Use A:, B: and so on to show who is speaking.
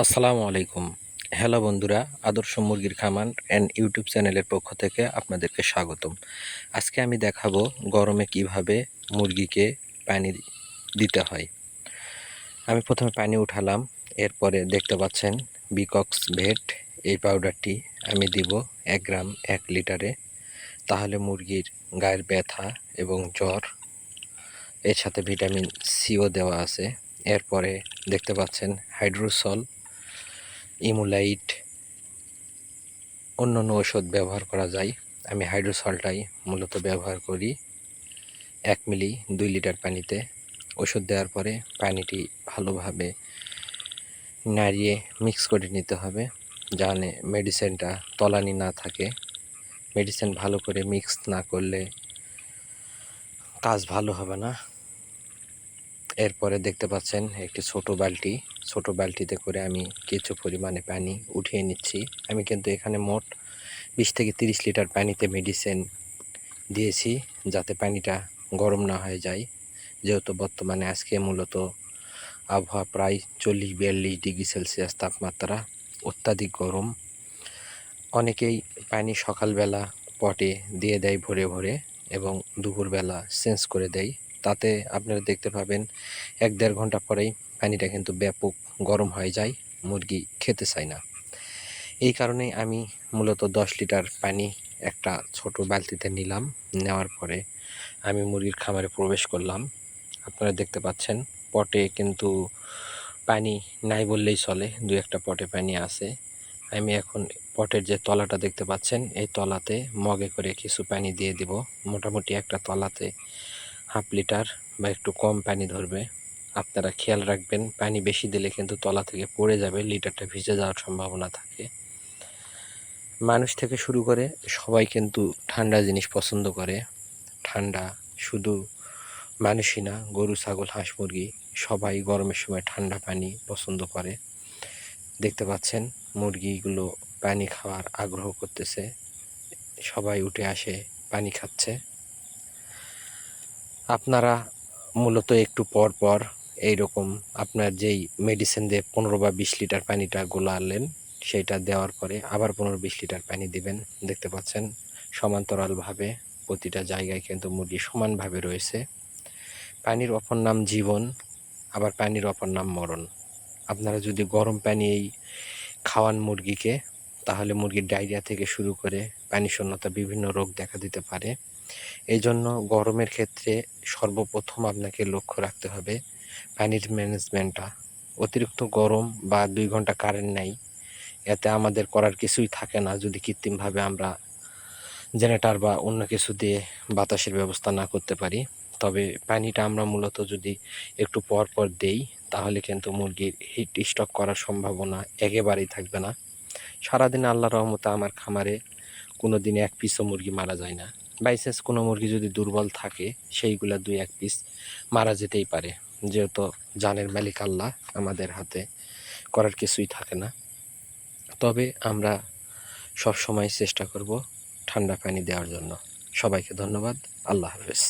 A: আসসালামু আলাইকুম। হ্যালো বন্ধুরা, আদর্শ মুরগির খামার অ্যান্ড ইউটিউব চ্যানেলের পক্ষ থেকে আপনাদেরকে স্বাগতম। আজকে আমি দেখাবো গরমে কিভাবে মুরগিকে পানি দিতে হয়। আমি প্রথমে পানি উঠালাম, এরপরে দেখতে পাচ্ছেন বিকক্স ভেট, এই পাউডারটি আমি দিব 1 গ্রাম 1 লিটারে। তাহলে মুরগির গায়ের ব্যথা এবং জ্বর, এর সাথে ভিটামিন সিও দেওয়া আছে। এরপরে দেখতে পাচ্ছেন হাইড্রোসল, ইমুলাইট, অন্যান্য ঔষধ ব্যবহার করা যায়। আমি হাইড্রোসলটাই মূলত ব্যবহার করি 1 মিলি 2 লিটার পানিতে। ওষুধ দেওয়ার পরে পানিটি ভালোভাবে নাড়িয়ে মিক্স করে নিতে হবে, যাতে মেডিসিনটা তলানি না থাকে। মেডিসিন ভালো করে মিক্স না করলে কাজ ভালো হবে না। এরপরে দেখতে পাচ্ছেন একটি ছোট বালতিতে করে আমি কিছু পরিমাণে পানি উঠিয়ে নিচ্ছি। আমি কিন্তু এখানে মোট 20 থেকে 30 লিটার পানিতে মেডিসিন দিয়েছি, যাতে পানিটা গরম না হয়ে যায়। যেহেতু বর্তমানে আজকে মূলত আবহাওয়া প্রায় 40-42 ডিগ্রি সেলসিয়াস তাপমাত্রা, অত্যাধিক গরম। অনেকেই পানি সকালবেলা পটে দিয়ে দেয় ভরে ভরে এবং দুপুরবেলা চেঞ্জ করে দেয়। তাতে আপনারা দেখতে পাবেন 1-1.5 ঘন্টা পরেই পানিটা কিন্তু ব্যাপক গরম হয়ে যায়, মুরগি খেতে চায় না। এই কারণেই আমি মূলত 10 লিটার পানি একটা ছোট বালতিতে নিলাম। নেওয়ার পরে আমি মুরগির খামারে প্রবেশ করলাম। আপনারা দেখতে পাচ্ছেন পটে কিন্তু পানি নাই বললেই চলে, 2-1টা পটে পানি আছে। আমি এখন পটের যে তলাটা দেখতে পাচ্ছেন, এই তলাতে মগে করে কিছু পানি দিয়ে দিব। মোটামুটি একটা তলাতে 1/2 লিটার বা একটু কম পানি ধরবে। আপনারা খেয়াল রাখবেন, পানি বেশি দিলে কিন্তু তলা থেকে পড়ে যাবে, লিটারটা ভিজে যাওয়ার সম্ভাবনা থাকে। মানুষ থেকে শুরু করে সবাই কিন্তু ঠান্ডা জিনিস পছন্দ করে। ঠান্ডা শুধু মানুষই না, গরু, ছাগল, হাঁস, মুরগি সবাই গরমের সময় ঠান্ডা পানি পছন্দ করে। দেখতে পাচ্ছেন মুরগিগুলো পানি খাওয়ার আগ্রহ করতেছে, সবাই উঠে আসে পানি খাচ্ছে। আপনারা মূলত একটু পর পর এইরকম আপনার যেই মেডিসিন দিয়ে 15 বা 20 লিটার পানিটা গোলালেন, সেইটা দেওয়ার পরে আবার 15-20 লিটার পানি দিবেন। দেখতে পাচ্ছেন সমান্তরালভাবে প্রতিটা জায়গায় কিন্তু মুরগি সমানভাবে রয়েছে। পানির অপর নাম জীবন, আবার পানির অপর নাম মরণ। আপনারা যদি গরম পানি খাওয়ান মুরগিকে, তাহলে মুরগির ডায়রিয়া থেকে শুরু করে পানিশূন্যতা, বিভিন্ন রোগ দেখা দিতে পারে। এই জন্য গরমের ক্ষেত্রে সর্বপ্রথম আপনাকে লক্ষ্য রাখতে হবে পানির ম্যানেজমেন্টটা। অতিরিক্ত গরম বা 2 ঘন্টা কারেন্ট নাই, এতে আমাদের করার কিছুই থাকে না যদি কৃত্রিমভাবে আমরা জেনারেটর বা অন্য কিছু দিয়ে বাতাসের ব্যবস্থা না করতে পারি। তবে পানিটা আমরা মূলত যদি একটু পর পর দেই, তাহলে কিন্তু মুরগির হিট স্ট্রোক করার সম্ভাবনা একেবারেই থাকবে না। সারাদিন আল্লাহর রহমতে আমার খামারে কোনো দিন 1 পিসও মুরগি মারা যায় না। বাই চান্স কোনো মুরগি যদি দুর্বল থাকে, সেইগুলা 2-1 পিস মারা যেতেই পারে। যেহেতু জানের মালিক আল্লাহ, আমাদের হাতে করার কিছুই থাকে না। তবে আমরা সবসময় চেষ্টা করব ঠান্ডা পানি দেওয়ার জন্য। সবাইকে ধন্যবাদ। আল্লাহ হাফেজ।